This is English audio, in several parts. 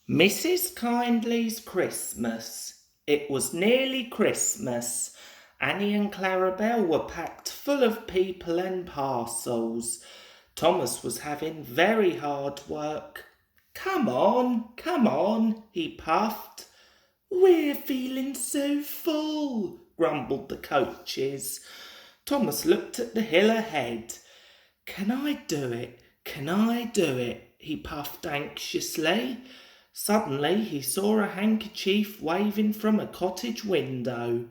Mrs. Kyndley's Christmas. It was nearly Christmas. Annie and Clarabelle were packed full of people and parcels. Thomas was having very hard work. Come on, he puffed. We're feeling so full, grumbled the coaches. Thomas looked at the hill ahead. Can I do it? Can I do it? He puffed anxiously. Suddenly he saw a handkerchief waving from a cottage window.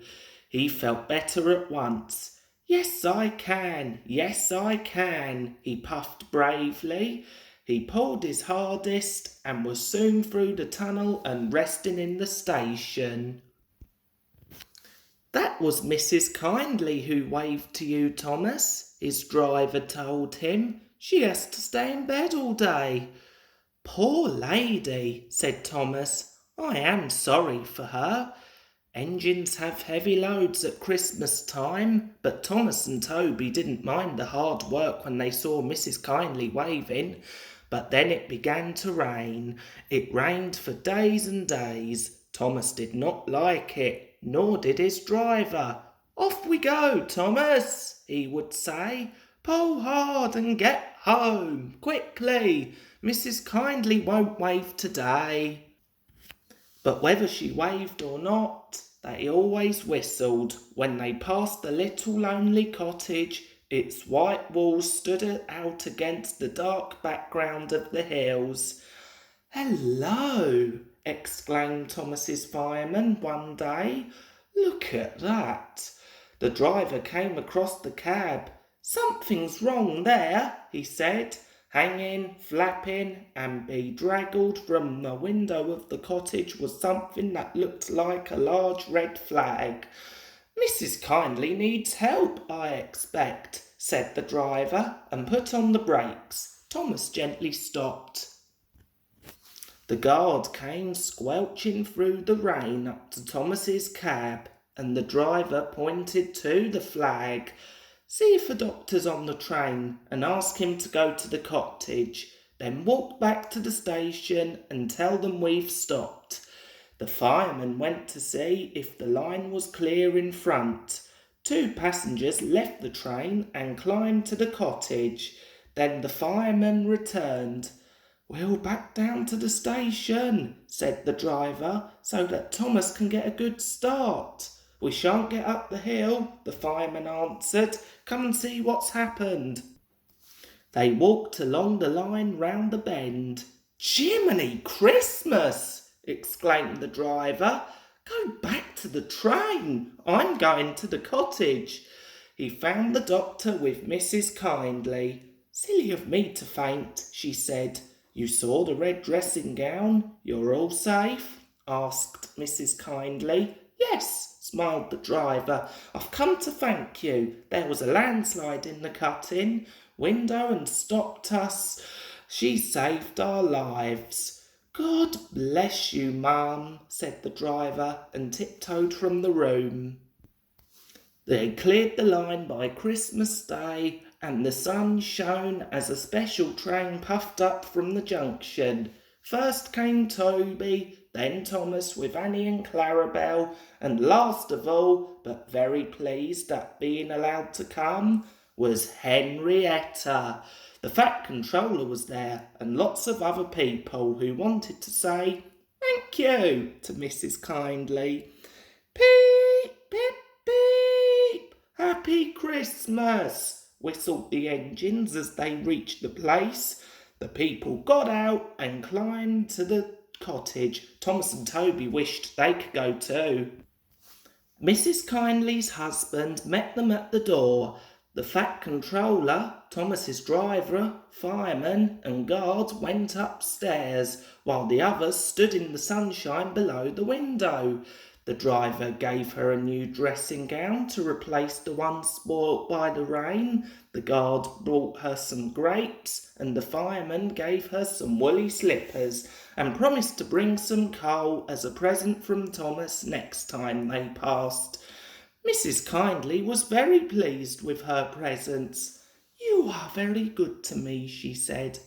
He felt better at once. Yes, I can. Yes, I can, he puffed bravely. He pulled his hardest and was soon through the tunnel and resting in the station. That was Mrs. Kyndley who waved to you, Thomas, his driver told him. She has to stay in bed all day. Poor lady, said Thomas. I am sorry for her. Engines have heavy loads at Christmas time, but Thomas and Toby didn't mind the hard work when they saw Mrs. Kyndley waving. But then it began to rain. It rained for days and days. Thomas did not like it, nor did his driver. Off we go, Thomas, he would say. Pull hard and get home, quickly. Mrs. Kyndley won't wave today. But whether she waved or not, they always whistled when they passed the little lonely cottage. Its white walls stood out against the dark background of the hills. Hello, exclaimed Thomas's fireman one day. Look at that. The driver came across the cab. Something's wrong there, he said. Hanging, flapping, and bedraggled from the window of the cottage was something that looked like a large red flag. Mrs. Kyndley needs help, I expect, said the driver, and put on the brakes. Thomas gently stopped. The guard came squelching through the rain up to Thomas's cab, and the driver pointed to the flag. See if a doctor's on the train and ask him to go to the cottage. Then walk back to the station and tell them we've stopped. The fireman went to see if the line was clear in front. 2 passengers left the train and climbed to the cottage. Then the fireman returned. We'll back down to the station, said the driver, so that Thomas can get a good start. We shan't get up the hill, the fireman answered. Come and see what's happened. They walked along the line round the bend. Jiminy Christmas! Exclaimed the driver. Go back to the train. I'm going to the cottage. He found the doctor with Mrs. Kyndley. Silly of me to faint, she said. You saw the red dressing gown? You're all safe? Asked Mrs. Kyndley. Yes, smiled the driver. I've come to thank you. There was a landslide in the cut-in window and stopped us. She saved our lives. God bless you, ma'am, said the driver, and tiptoed from the room. They cleared the line by Christmas Day, and the sun shone as a special train puffed up from the junction. First came Toby, then Thomas with Annie and Clarabelle, and last of all, but very pleased at being allowed to come, was Henrietta. The Fat Controller was there, and lots of other people who wanted to say thank you to Mrs. Kyndley. Peep, peep, peep, Happy Christmas, whistled the engines as they reached the place. The people got out and climbed to the cottage. Thomas and Toby wished they could go too. Mrs. Kyndley's husband met them at the door. The Fat Controller, Thomas's driver, fireman and guard went upstairs, while the others stood in the sunshine below the window. The driver gave her a new dressing gown to replace the one spoilt by the rain. The guard brought her some grapes, and the fireman gave her some woolly slippers, and promised to bring some coal as a present from Thomas next time they passed. Mrs. Kyndley was very pleased with her presents. You are very good to me, she said.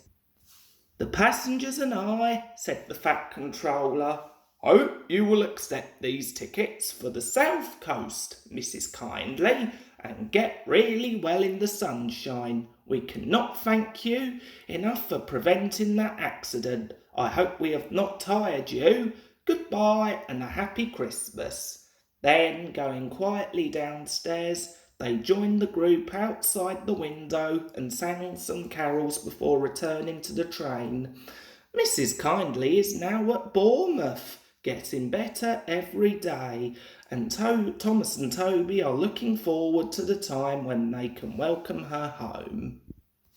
"The passengers and I," said the Fat Controller, "hope you will accept these tickets for the South Coast, Mrs. Kyndley, and get really well in the sunshine. We cannot thank you enough for preventing that accident. I hope we have not tired you. Goodbye and a happy Christmas." Then, going quietly downstairs, they joined the group outside the window and sang some carols before returning to the train. Mrs. Kyndley is now at Bournemouth, getting better every day, and Thomas and Toby are looking forward to the time when they can welcome her home.